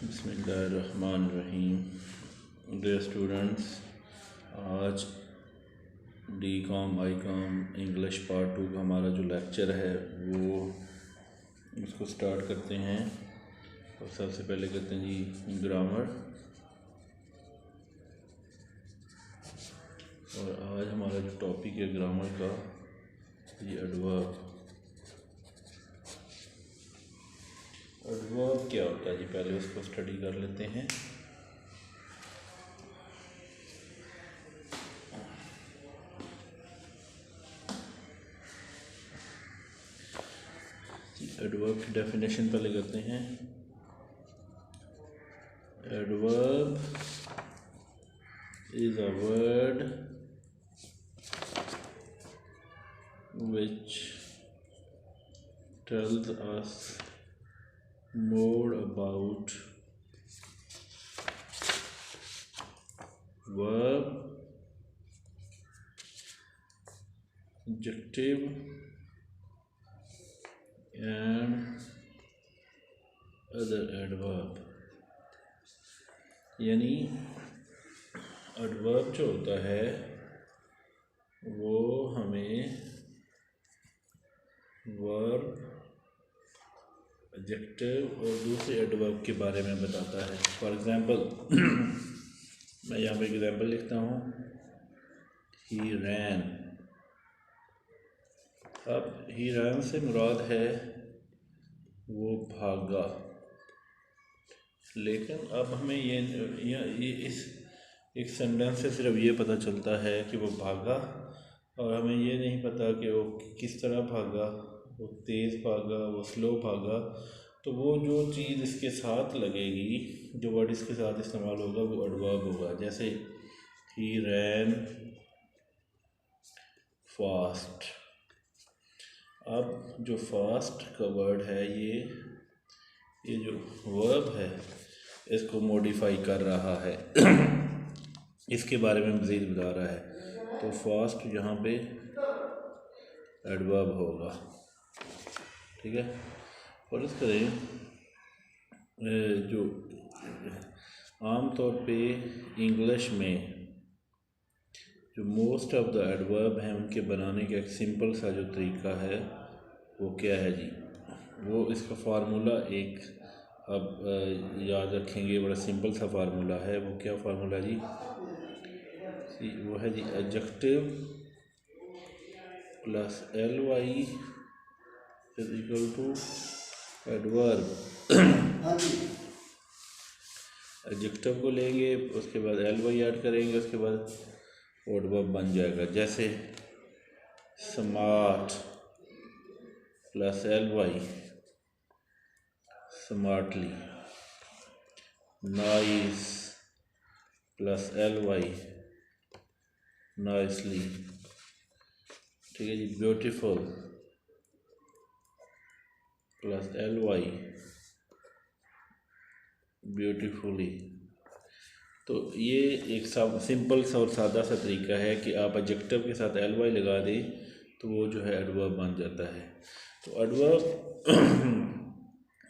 बिस्मिल्लाहिर्रहमानिर्रहीम। Dear students, आज D com I com English part 2 का हमारा जो लेक्चर है वो इसको स्टार्ट करते हैं। और सबसे पहले करते हैं जी ग्रामर। और आज हमारा जो टॉपिक है ग्रामर का ये एडवर्ब। एडवर्ब क्या होता है जी, पहले उसको स्टडी कर लेते हैं। एडवर्ब की डेफिनेशन पहले करते हैं। Adverb is a word which tells us more about verb, adjective and other adverb। यानी एडवर्ब जो होता है वो हमें वर्ब, एडजेक्टिव और दूसरे एडवर्ब के बारे में बताता है। फॉर एग्ज़ाम्पल मैं यहाँ पे एग्ज़ाम्पल लिखता हूँ, ही रैन। अब ही रैन से मुराद है वो भागा, लेकिन अब हमें ये इस एक सेंटेंस से सिर्फ ये पता चलता है कि वो भागा, और हमें ये नहीं पता कि वो किस तरह भागा, वो तेज़ भागा, वो स्लो भागा। तो वो जो चीज़ इसके साथ लगेगी, जो वर्ड इसके साथ इस्तेमाल होगा वो एडवर्ब होगा। जैसे ही रैन फास्ट। अब जो फास्ट का वर्ड है ये जो वर्ब है इसको मॉडिफाई कर रहा है इसके बारे में मज़ीद बता रहा है। तो फास्ट यहाँ पे एडवर्ब होगा, ठीक है। और इस तरह जो आम तौर पे इंग्लिश में जो मोस्ट ऑफ द एडवर्ब हैं उनके बनाने का एक सिंपल सा जो तरीका है वो क्या है जी, वो इसका फार्मूला एक अब याद रखेंगे, बड़ा सिंपल सा फार्मूला है। वो क्या फार्मूला जी, वो है जी adjective plus ly is equal to adverb. Adjective को लेंगे, उसके बाद ly ऐड करेंगे, उसके बाद एडवर्ब बन जाएगा। जैसे smart plus ly smartly, nice plus ly nicely, ठीक है जी। Beautiful plus ly beautifully. तो ये एक सिंपल सा और सादा सा तरीका है कि आप एडजेक्टिव के साथ ly लगा दें तो वो जो है एडवर्ब बन जाता है। तो एडवर्ब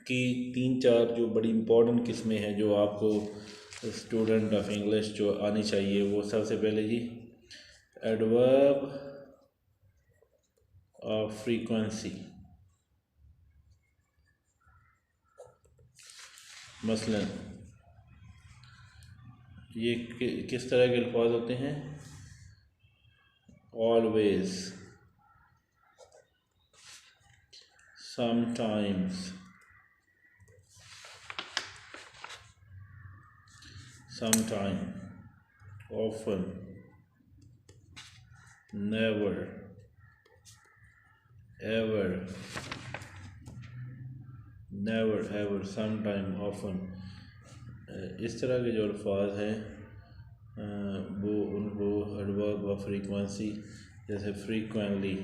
की 3-4 जो बड़ी इम्पोर्टेंट किस्में हैं जो आपको स्टूडेंट ऑफ इंग्लिश जो आनी चाहिए, वो सबसे पहले जी एडवर्ब ऑफ फ्रीक्वेंसी। मसलन ये किस तरह के अल्फाज होते हैं, always, sometimes, sometime, often, never, ever, never ever, sometime, often। इस तरह के जो अल्फाज हैं वो उनको एडवर्ब ऑफ फ्रीक्वेंसी, जैसे फ्रीक्वेंटली,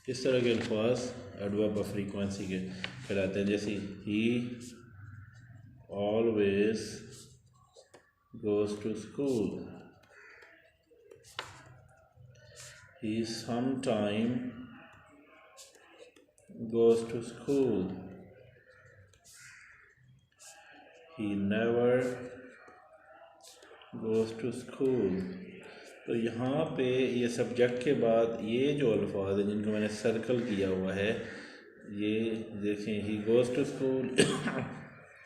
इस तरह के अल्फाज एडवर्ब ऑफ फ्रीक्वेंसी के कहलाते हैं। जैसे ही always goes to school, he sometime goes to school, he never goes to school। तो यहाँ पे ये सब्जेक्ट के बाद ये जो अल्फाज हैं जिनको मैंने सर्कल किया हुआ है, ये देखें, he goes to school,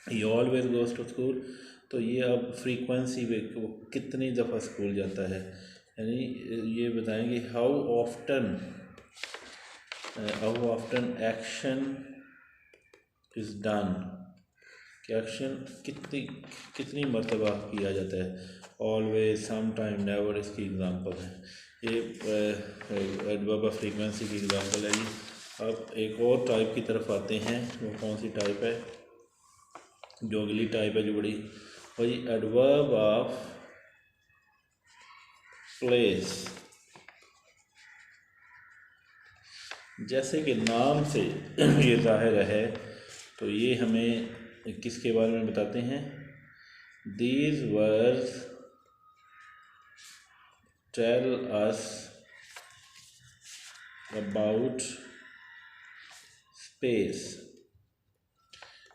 he always goes to school. तो ये अब फ्रीक्वेंसी पे वो कितनी दफ़ा स्कूल जाता है, यानी ये बताएंगे how often action is done, कि एक्शन कितनी मरतबा किया जाता है। ऑलवेज, सम टाइम, नेवर इसकी एग्ज़ाम्पल है। ये एडवर्ब ऑफ फ्रीक्वेंसी की एग्ज़ाम्पल है जी। अब एक और टाइप की तरफ आते हैं, वो कौन सी टाइप है, जो अगली टाइप है जो बड़ी, वही एडवर्ब ऑफ प्लेस। जैसे कि नाम से ये जाहिर है, तो ये हमें किसके बारे में बताते हैं, these words tell us about space.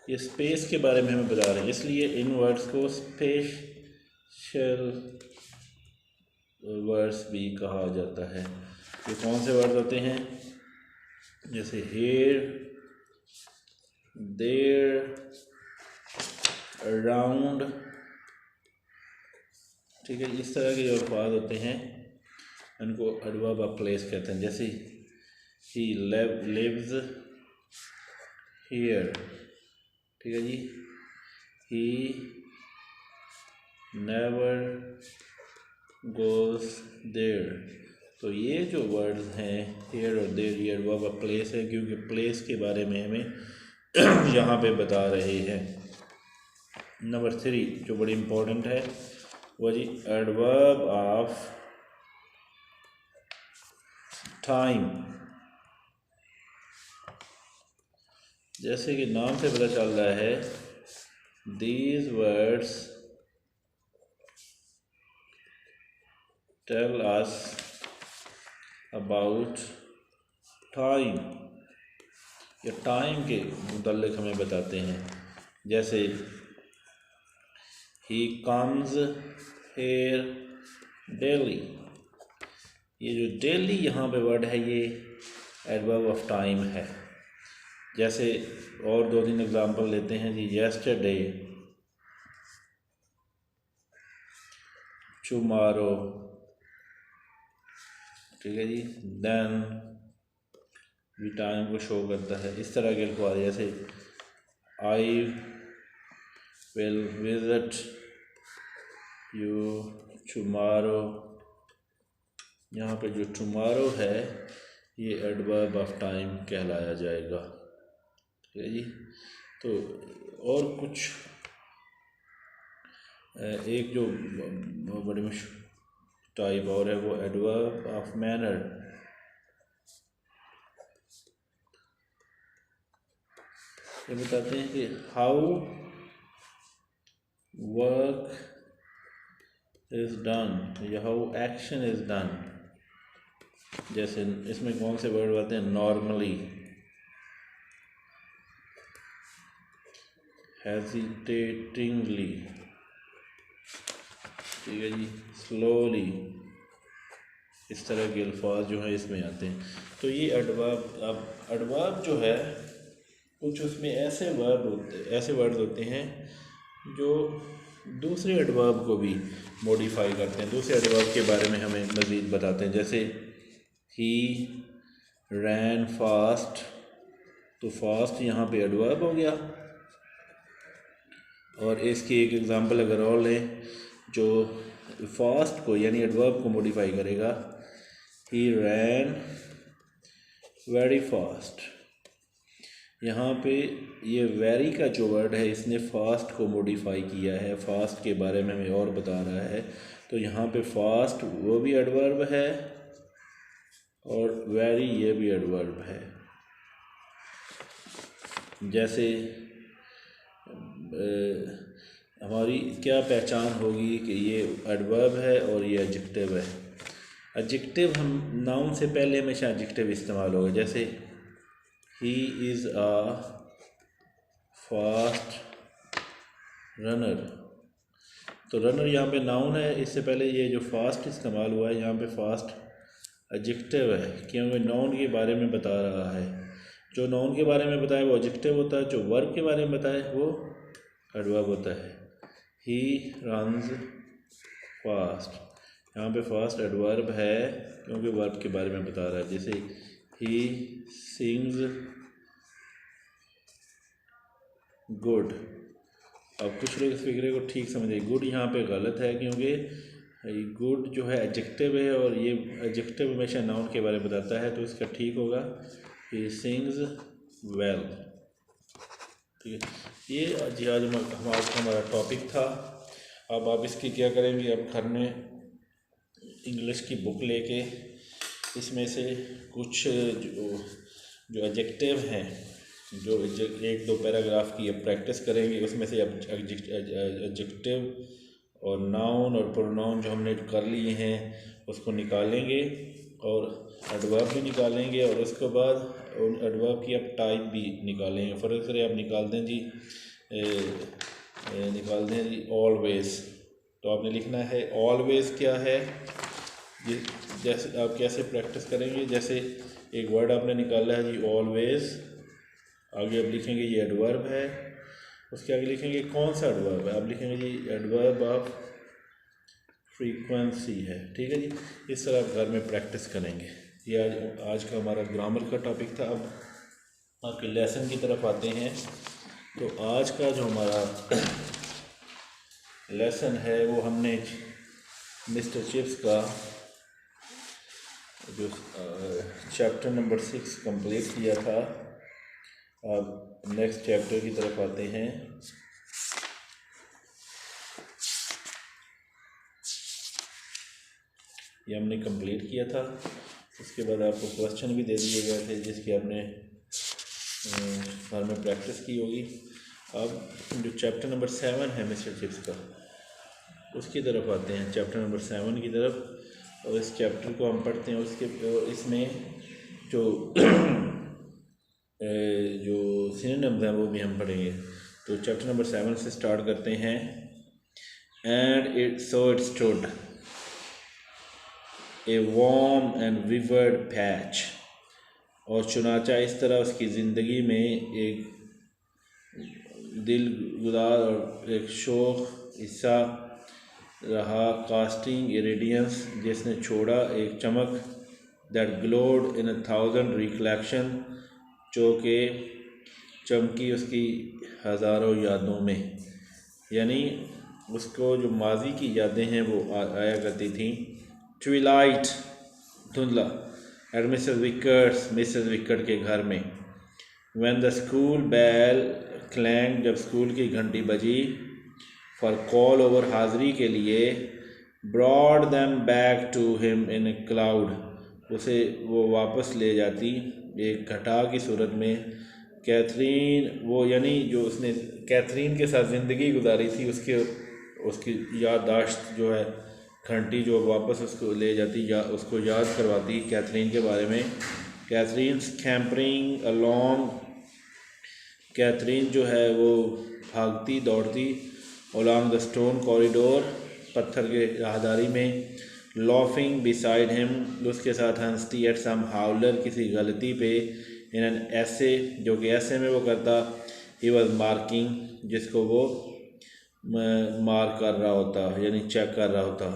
ये स्पेस के बारे में हमें बता रहे हैं, इसलिए इन वर्ड्स को स्पेशल वर्ड्स भी कहा जाता है। ये कौन से वर्ड्स होते हैं, जैसे हेयर, देयर, अराउंड, ठीक है। इस तरह के जो अल्फाज होते हैं उनको एडवर्ब ऑफ प्लेस कहते हैं। जैसे ही लिव्स हियर, ठीक है जी, ही नेवर गोज़ देयर। तो ये जो वर्ड्स हैं हियर और देयर, ये एडवर्ब ऑफ प्लेस है, क्योंकि प्लेस के बारे में हमें यहाँ पे बता रहे हैं। नंबर 3 जो बड़ी इम्पोर्टेंट है वो जी एडवर्ब ऑफ टाइम। जैसे कि नाम से पता चल रहा है, these words tell us about time, या टाइम के मुतल्लिक हमें बताते हैं। जैसे ही कम्स हेयर डेली, ये जो डेली यहाँ पे वर्ड है ये एडवर्ब ऑफ टाइम है। जैसे और 2-3 एग्जांपल लेते हैं जी, यस्टरडे, टुमारो, ठीक है जी, देन भी टाइम को शो करता है। इस तरह के अल्फाज जैसे I will visit you tomorrow, यहाँ पे जो टुमारो है ये एडवर्ब ऑफ टाइम कहलाया जाएगा, ठीक है जी। तो और कुछ एक जो बड़ी मशहूर टाइप और है वो एडवर्ब ऑफ मैनर। ये बताते हैं कि हाउ वर्क इज़ डन या हाउ एक्शन इज़ डन। जैसे इसमें कौन से वर्ड आते हैं, नॉर्मली, हेजिटेटिंगली, ठीक है जी, स्लोली, इस तरह के अल्फाज जो हैं इसमें आते हैं। तो ये एडवर्ब, अब एडवर्ब जो है कुछ उसमें ऐसे वर्ड होते हैं जो दूसरे एडवर्ब को भी मॉडिफाई करते हैं, दूसरे एडवर्ब के बारे में हमें मज़ीद बताते हैं। जैसे ही रैन फास्ट, तो फास्ट यहाँ पे एडवर्ब हो गया। और इसकी एक एग्ज़ाम्पल अगर और लें जो फास्ट को यानी एडवर्ब को मॉडिफाई करेगा, ही रैन वेरी फास्ट। यहाँ पे ये वेरी का जो वर्ड है इसने फास्ट को मॉडिफाई किया है, फास्ट के बारे में हमें और बता रहा है। तो यहाँ पे फास्ट वो भी एडवर्ब है और वेरी ये भी एडवर्ब है। जैसे हमारी क्या पहचान होगी कि ये एडवर्ब है और ये एडजेक्टिव है। एडजेक्टिव हम नाउन से पहले हमेशा एडजेक्टिव इस्तेमाल होगा। जैसे he is a fast runner. तो रनर यहाँ पे नाउन है, इससे पहले ये जो फास्ट इस्तेमाल हुआ है यहाँ पे फास्ट एडजेक्टिव है, क्योंकि नाउन के बारे में बता रहा है। जो नाउन के बारे में बताए वो एडजेक्टिव होता है, जो वर्ब के बारे में बताए वो एडवर्ब होता है। ही रन्स फास्ट, यहाँ पे फास्ट एडवर्ब है क्योंकि वर्ब के बारे में बता रहा है। जैसे ही सिंग्स गुड। अब कुछ लोग इस फिक्रे को ठीक समझे, गुड यहाँ पे गलत है क्योंकि गुड जो है एडजेक्टिव है और ये एडजेक्टिव हमेशा नाउन के बारे में बताता है, तो इसका ठीक होगा ही सिंग्स वेल। ठीक है, ये आज हमारा टॉपिक था। अब आप इसकी क्या करेंगे, अब घर में इंग्लिश की बुक लेके इसमें से कुछ जो एडजेक्टिव हैं, जो एक दो पैराग्राफ की अब प्रैक्टिस करेंगे, उसमें से अब एडजेक्टिव और नाउन और प्रोनाउन जो हमने कर लिए हैं उसको निकालेंगे और एडवर्ब भी निकालेंगे, और उसके बाद उन एडवर्ब की अब टाइप भी निकालेंगे। फॉर एग्जाम्पल आप निकाल दें जी ऑलवेज, तो आपने लिखना है ऑलवेज क्या है। ये जैसे आप कैसे प्रैक्टिस करेंगे, जैसे एक वर्ड आपने निकाला है जी ऑलवेज, आगे आप लिखेंगे ये एडवर्ब है, उसके आगे लिखेंगे कौन सा एडवर्ब है, आप लिखेंगे जी एडवर्ब ऑफ फ्रीक्वेंसी है। ठीक है जी, इस तरह आप घर में प्रैक्टिस करेंगे। ये आज का हमारा ग्रामर का टॉपिक था। अब आपके लेसन की तरफ आते हैं। तो आज का जो हमारा लेसन है वो हमने मिस्टर चिप्स का जो चैप्टर नंबर 6 कंप्लीट किया था। अब नेक्स्ट चैप्टर की तरफ आते हैं। ये हमने कंप्लीट किया था, उसके बाद आपको क्वेश्चन भी दे दिए गए थे जिसकी आपने घर में प्रैक्टिस की होगी। अब जो चैप्टर नंबर 7 है मिस्टर चिप्स का, उसकी तरफ आते हैं, चैप्टर नंबर 7 की तरफ। और इस चैप्टर को हम पढ़ते हैं, उसके इसमें जो जो सिनोनिम्स हैं वो भी हम पढ़ेंगे। तो चैप्टर नंबर 7 से स्टार्ट करते हैं। And it stood a warm and vivid patch, और चुनाचा इस तरह उसकी ज़िंदगी में एक दिल गुदार और एक शौक हिस्सा रहा, कास्टिंग इरेडियंस, जिसने छोड़ा एक चमक, दैट ग्लोड इन 1000 रिकलेक्शन, जो कि चमकी उसकी हज़ारों यादों में, यानी उसको जो माजी की यादें हैं वो आया करती थी। ट्विलाइट धुंधला, एट मिसेस विकेट के घर में। When the school bell clang, जब स्कूल की घंटी बजी, फॉर कॉल ओवर हाज़िरी के लिए, brought them back to him in a cloud, उसे वो वापस ले जाती एक घटा की सूरत में। कैथरीन, वो यानी जो उसने कैथरीन के साथ ज़िंदगी गुजारी थी उसकी याददाश्त जो है, घंटी जो वापस उसको ले जाती या उसको याद करवाती कैथरीन के बारे में। कैथरीन स्कैम्परिंग अलॉन्ग, कैथरीन जो है वो भागती दौड़ती अलॉन्ग द स्टोन कॉरिडोर, पत्थर के राहदारी में। लॉफिंग बिसाइड हिम, उसके साथ हंसती। एट सम हाउलर, किसी गलती पे। इन एन ऐसे, जो कि ऐसे में वो करता। ही वॉज मार्किंग, जिसको वो मार्क कर रहा होता यानी चेक कर रहा होता।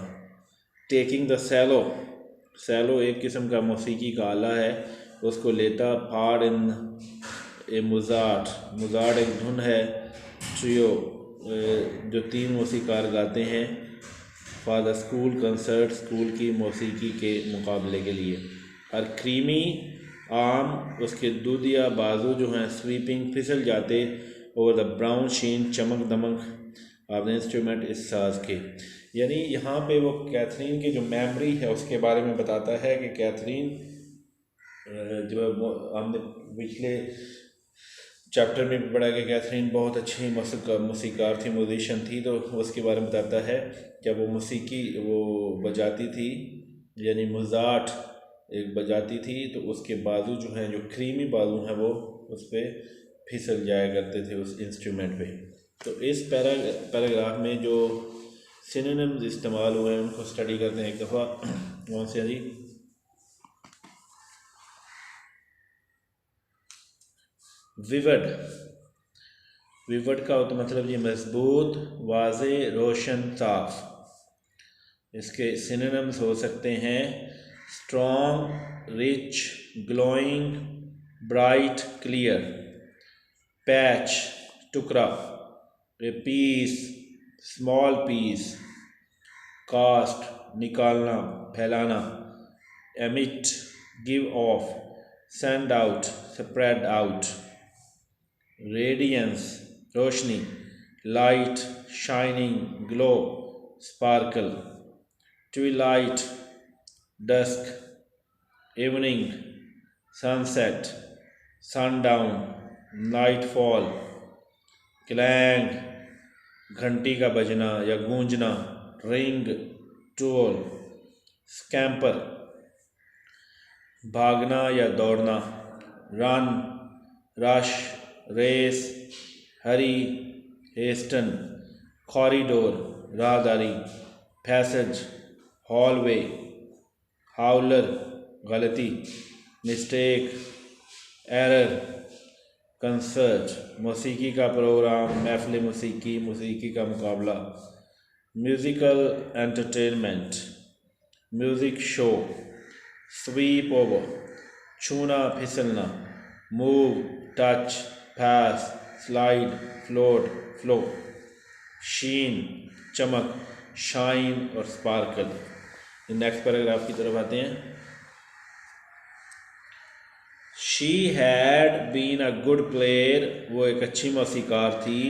टेकिंग द सैलो, सैलो एक किस्म का मौसीकी का आला है, उसको लेता। पार्ट इन ए मुजाट, मुजाट एक धुन है। ट्रियो, जो 3 मौसीकार गाते हैं। For the school concert, school की मौसीकी के मुकाबले के लिए। और क्रीमी आर्म, उसके दूधिया बाजू जो हैं, स्वीपिंग फिसल जाते। ओवर द ब्राउन शीन, चमक दमक ऑफ द इंस्ट्रूमेंट, इस साज के। यानी यहाँ पे वो कैथरीन की जो मेमोरी है उसके बारे में बताता है कि कैथरीन, जो हमने पिछले चैप्टर में भी पढ़ा कि कैथरीन बहुत अच्छी मौसीकार थी, म्यूजिशियन थी। तो उसके बारे में बताता है जब वो मौसीकी वो बजाती थी, यानी मुजाट एक बजाती थी, तो उसके बाजू जो हैं, जो क्रीमी बाजू हैं, वो उस पर फिसल जाया करते थे उस इंस्ट्रूमेंट पे। तो इस पैराग्राफ में जो सिनोनिम्स इस्तेमाल हुए हैं उनको स्टडी करते हैं एक दफ़ा। कौन से जी? विविड, विविड का होता मतलब ये मजबूत, वाज़े, रोशन, साफ। इसके सिनोनिम्स हो सकते हैं strong, rich, glowing, bright, clear. Patch, टुकड़ा। Piece, small piece. कास्ट, निकालना, फैलाना। Emit, give off, send out, spread out. Radiance, रोशनी। Light, shining, glow, sparkle. Twilight, dusk. Evening, sunset, sundown, nightfall. Clang, घंटी का बजना या गूंजना। Ring, toll. स्कैम्पर, भागना या दौड़ना। Run, rush, race, hurry, hasten. Corridor, राहदारी। Passage, hallway. हाउलर, गलती। Mistake, error. Concert, मौसीकी का प्रोग्राम, महफिल मौसीकी, मौसीकी का मुकाबला। Musical entertainment, music show. Sweep over, छूना, फिसलना। Move, touch, pass, slide, float, flow. Sheen, चमक, शाइन और स्पार्कल। नेक्स्ट पैराग्राफ की तरफ आते हैं। She had been a good player, वो एक अच्छी मौसीकार थी,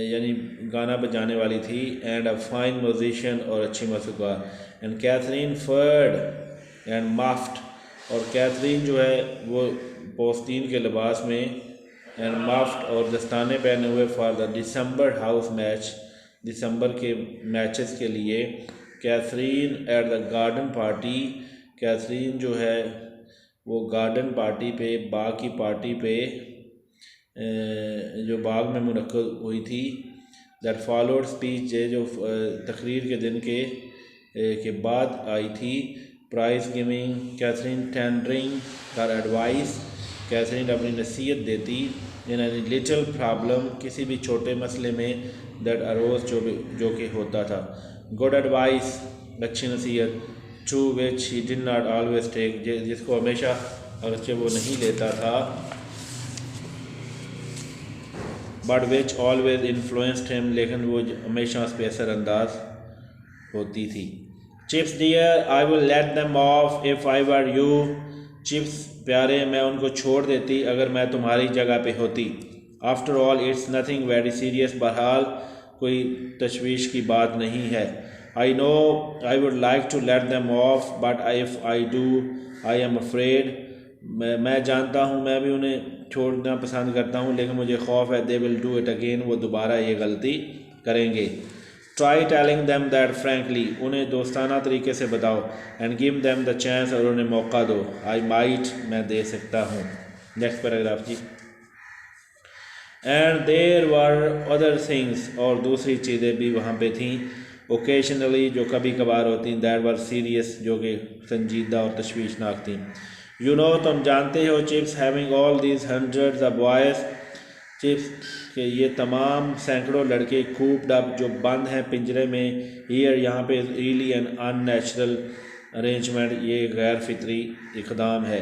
यानी गाना बजाने वाली थी। एंड अ फाइन म्यूजिशियन, और अच्छी मौसीकार। एंड कैथरीन फर्ड एंड माफ्ट, और कैथरीन जो है वो पोस्तीन के लिबास में एंड माफ्ट और दस्ताने पहने हुए for the December house match, दिसंबर के मैचेस के लिए। Catherine at the garden party, Catherine जो है वो गार्डन पार्टी पे, बाग की पार्टी पे जो बाग में मुनक्कद हुई थी। दैट फॉलोड स्पीच, जो तकरीर के दिन के बाद आई थी। Prize giving, Katherine tendering her advice, Katherine अपनी नसीहत देती। इन एनी लिटिल प्रॉब्लम, किसी भी छोटे मसले में। दैट अरोज, जो कि होता था। गुड एडवाइस, अच्छी नसीहत। To which he did not always take, जिसको हमेशा अगरचे वो नहीं लेता था। But which always influenced him, लेकिन वो हमेशा उस पर असरअंदाज होती थी। Chips dear, I will let them off if I were you, Chips प्यारे, मैं उनको छोड़ देती अगर मैं तुम्हारी जगह पे होती। After all it's nothing very serious, बहरहाल कोई तशवीश की बात नहीं है। I know I would like to let them off but if I do I am afraid, मैं जानता हूँ मैं भी उन्हें छोड़ना पसंद करता हूँ, लेकिन मुझे खौफ है they will do it again, वो दोबारा ये गलती करेंगे। Try telling them that frankly, उन्हें दोस्ताना तरीके से बताओ। And give them the chance, और उन्हें मौका दो। आई माइट, मैं दे सकता हूँ। नेक्स्ट पैराग्राफ जी। And there were other things, और दूसरी चीज़ें भी वहाँ पे थीं। ओकेशनली, जो कभी कभार होती। दैट वर सीरियस, जो कि संजीदा और तशवीशनाक थी। यू नो, तुम जानते हो। Chips having all these hundreds of boys, chips के ये तमाम सैकड़ों लड़के कूप्ड अप, जो बंद हैं पिंजरे में। हियर, यहाँ पे। रियली एन अननेचुरल अरेंजमेंट, ये गैर फितरी इक़दाम है।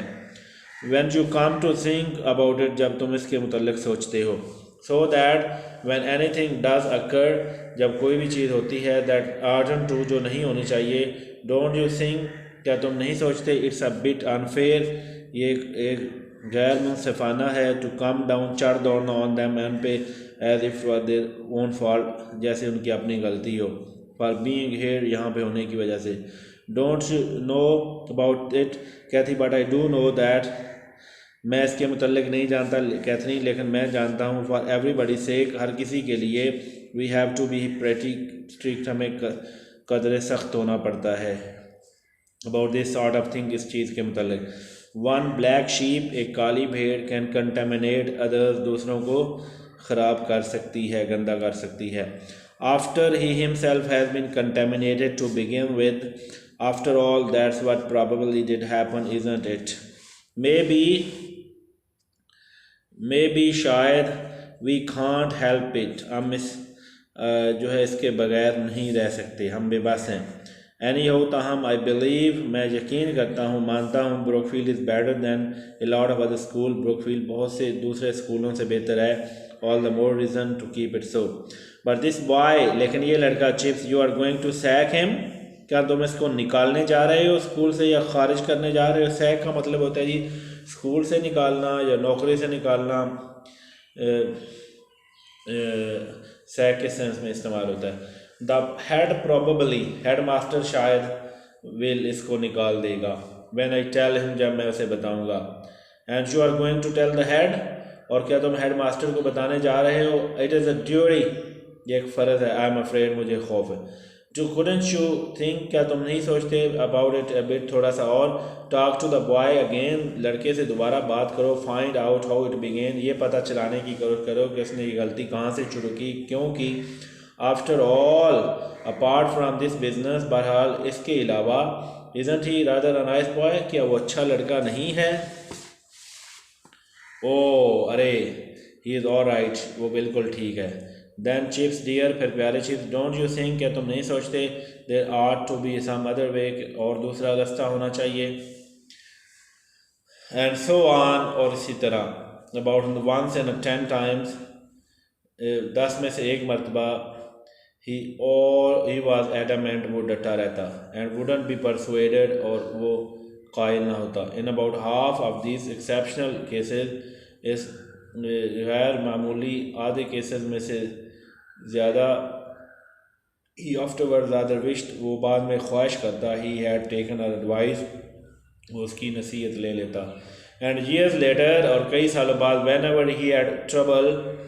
When you come to think about it, जब तुम इसके मुतल्लिक़ सोचते हो। So that when anything does occur, जब कोई भी चीज़ होती है that oughtn't to, जो नहीं होनी चाहिए। Don't you think, क्या तुम नहीं सोचते it's a bit unfair, ये एक गैर मुनसिफाना है to come down, चढ़ दौड़ना on them, उन पे as if their own fault, जैसे उनकी अपनी गलती हो। For being here, यहाँ पे होने की वजह से। Don't you know about it, कहती but I do know that, मैं इसके मुतल्लिक़ नहीं जानता कैथरीन, लेकिन मैं जानता हूँ। फॉर एवरीबडी सेक, हर किसी के लिए। We have to be pretty strict, हमें कदर सख्त होना पड़ता है। About this sort of thing, इस चीज़ के मुतल्लिक़। वन ब्लैक शीप, एक काली भेड़, कैन कंटेमिनेट अदर्स, दूसरों को ख़राब कर सकती है, गंदा कर सकती है। After he himself has been contaminated to begin with, after all that's what probably did happen isn't it. Maybe शायद, वी कांट हेल्प इट, हम इस जो है इसके बगैर नहीं रह सकते, हम बेबस हैं। एनी हो ताहम आई बिलीव, मैं यकीन करता हूँ, मानता हूँ, Brookfield is better than a lot of other school, Brookfield बहुत से दूसरे स्कूलों से बेहतर है। All the more reason to keep it so. But this boy, लेकिन ये लड़का, Chips, you are going to sack him, क्या तुम इसको निकालने जा रहे हो स्कूल से या खारिज करने जा रहे हो? सैक का मतलब होता है जी स्कूल से निकालना या नौकरी से निकालना, सैक के सेंस में इस्तेमाल होता है। The head probably, head master शायद, विल इसको निकाल देगा। व्हेन आई टेल हिम, जब मैं उसे बताऊंगा। And you are going to tell the head, और क्या तुम हेड मास्टर को बताने जा रहे हो? इट इज़ अ ड्यूटी, ये एक फ़र्ज़ है। आई एम अफ्रेड, मुझे खौफ है। जो couldn't you think, क्या तुम नहीं सोचते about it a bit, थोड़ा सा और? talk to the boy again, लड़के से दोबारा बात करो। find out how it began, ये पता चलाने की करो कि उसने ये गलती कहाँ से शुरू की, क्योंकि after all, apart from this business, बहरहाल इसके अलावा, isn't he rather a nice boy, क्या वो अच्छा लड़का नहीं है? ओ अरे, ही इज़ ऑल राइट, वो बिल्कुल ठीक है। दैन चिप्स डियर, फिर प्यारे चिप्स, डोंट यू थिंक, क्या तुम नहीं सोचते, there ought to be some other way, और दूसरा रास्ता होना चाहिए। एंड सो ऑन, और इसी तरह। अबाउट वंस एंड 10 टाइम्स, 10 में से एक मरतबा, ही वॉज एडमेंट, वो डटा रहता, एंड वुडंट बी परसुएडेड, और वो कायल ना होता। In about half of this exceptional cases, इस गैर मामूली आधे केसेस में से ज़्यादा, ही आफ्टरवर्ड रादर विश्ड, वो बाद में ख्वाहिश करता, ही हैड टेकन एडवाइस, वो उसकी नसीहत ले लेता। एंड ईयर्स लेटर, और कई सालों बाद, van ever he had trouble,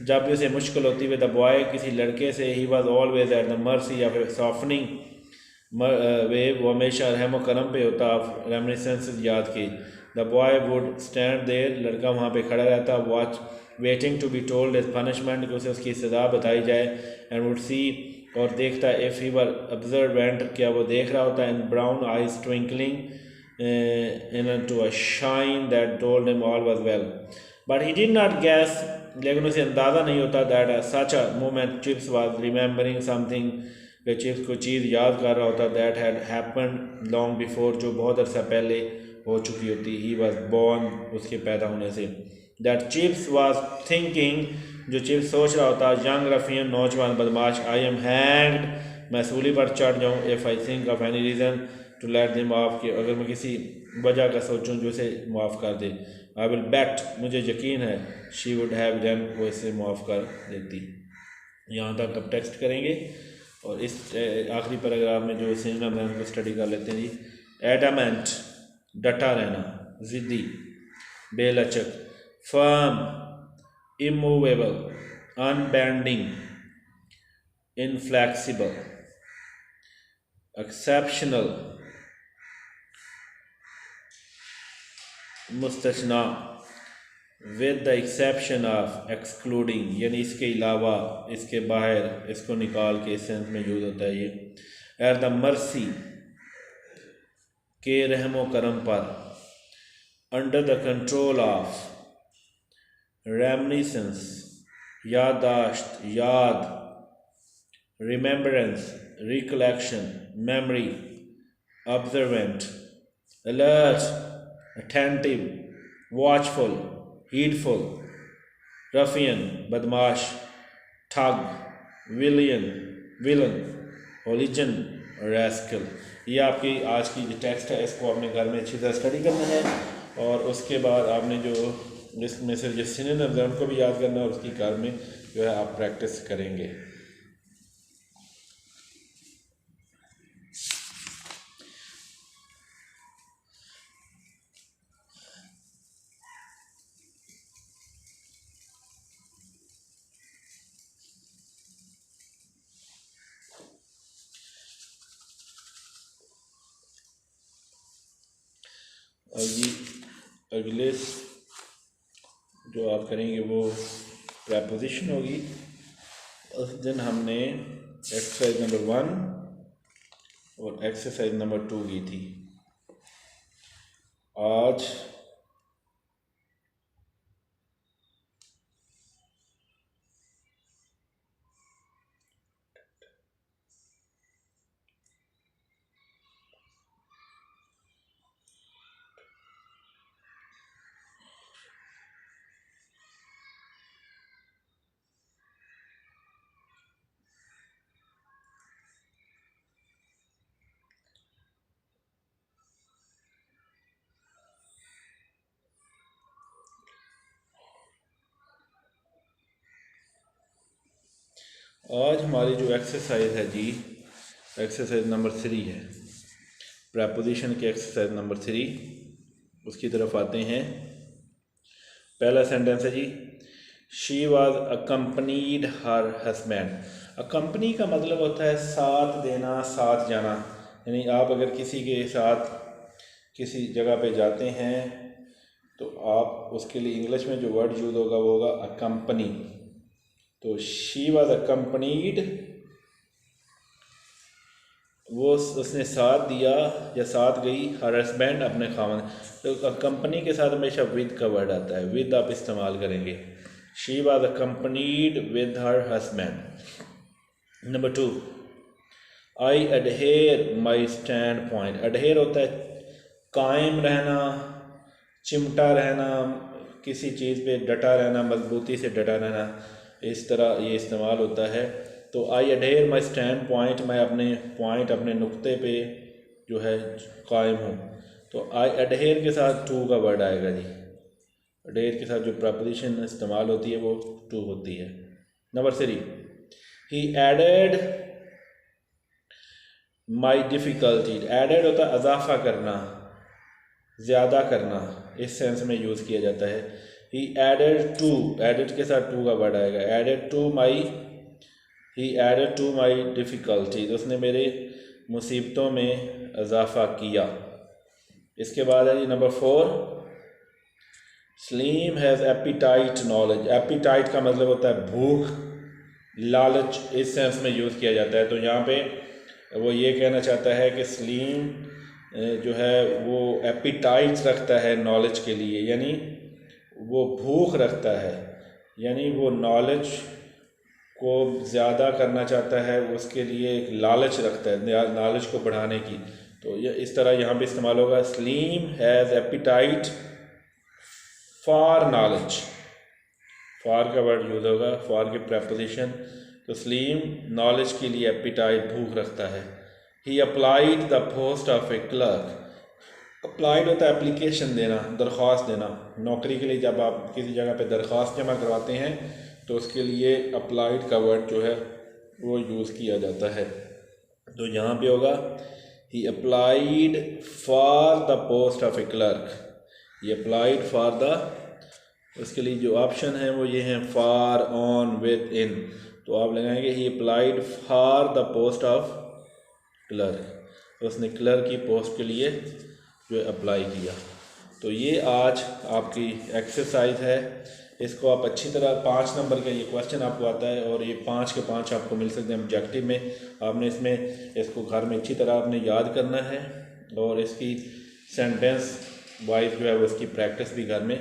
जब भी उसे मुश्किल होती विद द बॉय, किसी लड़के से, he was always at the mercy of a softening way, वो हमेशा रहम करम पे होता, रेमिनिसेंसेस याद की। The boy would stand there, लड़का वहाँ पे खड़ा रहता, watch waiting to be told as punishment, कि उसे उसकी सज़ा बताई जाए। एंड वुड सी, और देखता, इफ़ ही वर ऑब्जर्वेंट, क्या वो देख रहा होता, in brown eyes twinkling into a shine that told him all was well. But he did not guess, लेकिन उसे अंदाज़ा नहीं होता, that such a moment Chips was remembering something, कि चिप्स को चीज़ याद कर रहा होता, that had happened long before, जो बहुत अरसा पहले हो चुकी होती। ही वॉज बॉर्न, उसके पैदा होने से। दैट चिप्स वाज थिंकिंग, जो चिप्स सोच रहा होता, यंग रफियन, नौजवान बदमाश, आई एम हैंग्ड, मैं सूली पर चढ़ जाऊँ, if I think of any reason to let them off, कि अगर मैं किसी वजह का सोचूं जो इसे माफ़ कर दे। आई विल बेट, मुझे यकीन है, शी वुड हैव डन, वो इसे माफ़ कर देती। यहाँ तक अब टेक्स्ट करेंगे, और इस आखिरी पैराग्राफ में जो सिनोनिम है उनको स्टडी कर लेते हैं जी। एडमेंट, डटा रहना, ज़िद्दी, बेलचक। Firm, immovable, unbending, inflexible. Exceptional, मुस्तस्ना, with the exception of, excluding, यानी इसके अलावा, इसके बाहर, इसको निकाल के इस सेंस में यूज होता है ये। एट द मर्सी, के रहमो करम पर। Under the control of, reminiscence, याददाश्त, याद। Remembrance, recollection, memory. Observant, alert, attentive, watchful, heedful. Ruffian, बदमाश, ठग, विलन, ओलिजन, रैस्कल। ये आपकी आज की जो टेक्स्ट है, इसको आपने घर में अच्छी तरह स्टडी करना है, और उसके बाद आपने जो इसमें से जो सिनोनिम्स हैं उनको भी याद करना है, और उसकी घर में जो है आप प्रैक्टिस करेंगे। अगले जो आप करेंगे वो प्रपोजिशन होगी। उस दिन हमने एक्सरसाइज नंबर 1 और एक्सरसाइज नंबर 2 की थी। आज हमारी जो एक्सरसाइज है जी, एक्सरसाइज नंबर 3 है, प्रपोजिशन की एक्सरसाइज नंबर 3। उसकी तरफ आते हैं। पहला सेंटेंस है जी, she was accompanied her husband. Accompany का मतलब होता है साथ देना, साथ जाना। यानी आप अगर किसी के साथ किसी जगह पे जाते हैं तो आप उसके लिए इंग्लिश में जो वर्ड यूज़ होगा वो होगा अकम्पनी। तो शी वॉज अकम्पनीड, वो उसने साथ दिया या साथ गई, हर हस्बैंड अपने खामन। तो कंपनी के साथ हमेशा विद का वर्ड आता है, विद आप इस्तेमाल करेंगे। She was accompanied with her husband. Number 2, I adhere my standpoint. Adhere होता है कायम रहना, चिमटा रहना, किसी चीज़ पे डटा रहना, मजबूती से डटा रहना, इस तरह ये इस्तेमाल होता है। तो आई अडहेर माई स्टैंड पॉइंट, मैं अपने पॉइंट, अपने नुक्ते पे जो है कायम हूँ। तो आई अडहेर के साथ टू का वर्ड आएगा जी। अडहेर के साथ जो प्रपोजिशन इस्तेमाल होती है वो टू होती है। नंबर 3, ही एडेड माई डिफ़िकल्टी। एडेड होता है इजाफा करना, ज़्यादा करना, इस सेंस में यूज़ किया जाता है। ही एडेड टू, एडेड के साथ टू का वर्ड आएगा। Added to my, he added to my difficulty, तो उसने मेरे मुसीबतों में इजाफा किया। इसके बाद है जी number 4, Salim has appetite knowledge. Appetite का मतलब होता है भूख, लालच, इस सेंस में यूज़ किया जाता है। तो यहाँ पे वो ये कहना चाहता है कि सलीम जो है वो एपिटाइट रखता है नॉलेज के लिए, यानी वो भूख रखता है, यानी वो नॉलेज को ज़्यादा करना चाहता है, उसके लिए एक लालच रखता है, नॉलेज को बढ़ाने की। तो ये इस तरह यहाँ पे इस्तेमाल होगा, Salim has appetite for knowledge. For का वर्ड यूज़ होगा, फॉर की प्रपोजिशन। तो सलीम नॉलेज के लिए एपिटाइट, भूख रखता है। He applied the post of a clerk. Applied होता है एप्लीकेशन देना, दरख्वास्त देना। नौकरी के लिए जब आप किसी जगह पे दरख्वास्त जमा करवाते हैं तो उसके लिए अप्लाइड का वर्ड जो है वो यूज़ किया जाता है। तो यहाँ पे होगा he applied for the post of a clerk. He applied for the, उसके लिए जो ऑप्शन है वो ये हैं फॉर, ऑन, विद, इन। तो आप लगाएंगे he applied for the post of clerk, तो उसने क्लर्क की पोस्ट के लिए जो अप्लाई किया। तो ये आज आपकी एक्सरसाइज है। इसको आप अच्छी तरह, 5 नंबर का ये क्वेश्चन आपको आता है और ये 5 के 5 आपको मिल सकते हैं ऑब्जेक्टिव में। आपने इसको घर में अच्छी तरह आपने याद करना है और इसकी सेंटेंस वाइज जो है वो इसकी प्रैक्टिस भी घर में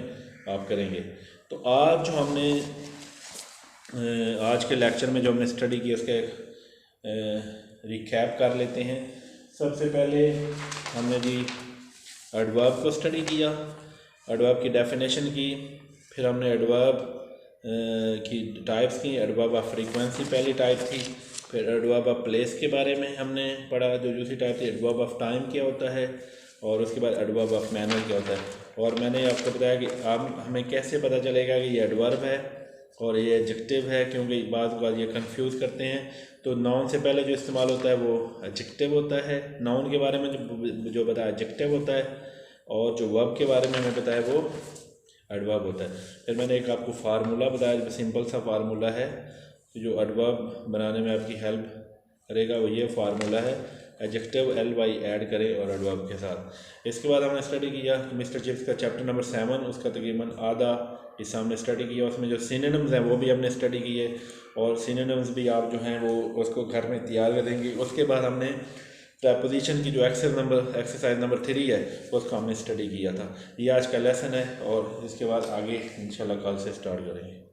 आप करेंगे। तो आज जो हमने आज के लेक्चर में जो हमने स्टडी की उसका एक रिकैप कर लेते हैं। सबसे पहले हमने जी एडवर्ब को स्टडी किया, एडवर्ब की डेफिनेशन की, फिर हमने एडवर्ब की टाइप्स की। एडवर्ब ऑफ फ्रीक्वेंसी पहली टाइप थी, फिर एडवर्ब ऑफ प्लेस के बारे में हमने पढ़ा जो दूसरी टाइप थी। एडवर्ब ऑफ टाइम क्या होता है और उसके बाद एडवर्ब ऑफ मैनर क्या होता है। और मैंने आपको बताया कि आप हमें कैसे पता चलेगा कि ये एडवर्ब है और ये एडजेक्टिव है, क्योंकि बाद ये कंफ्यूज करते हैं। तो नाउन से पहले जो इस्तेमाल होता है वो एडजेक्टिव होता है। नाउन के बारे में जो बताया एडजेक्टिव होता है और जो वर्ब के बारे में हमें बताया वो एडवर्ब होता है। फिर मैंने एक आपको फार्मूला बताया जो सिंपल सा फार्मूला है जो एडवर्ब बनाने में आपकी हेल्प करेगा, वो ये फार्मूला है। एडजेक्टिव ly ऐड करें और एडवर्ब के साथ। इसके बाद हमने स्टडी किया मिस्टर चिप्स का चैप्टर नंबर 7, उसका तकरीबन आधा हिस्सा हमने स्टडी किया। उसमें जो सिनोनिम्स हैं वो भी हमने स्टडी किए और सिनोनिम्स भी आप जो हैं वो उसको घर में तैयार करेंगे। उसके बाद हमने प्रपोजिशन की जो एक्सरसाइज नंबर 3 है उसका हमने स्टडी किया था। ये आज का लेसन है और इसके बाद आगे इंशाल्लाह कल से स्टार्ट करेंगे।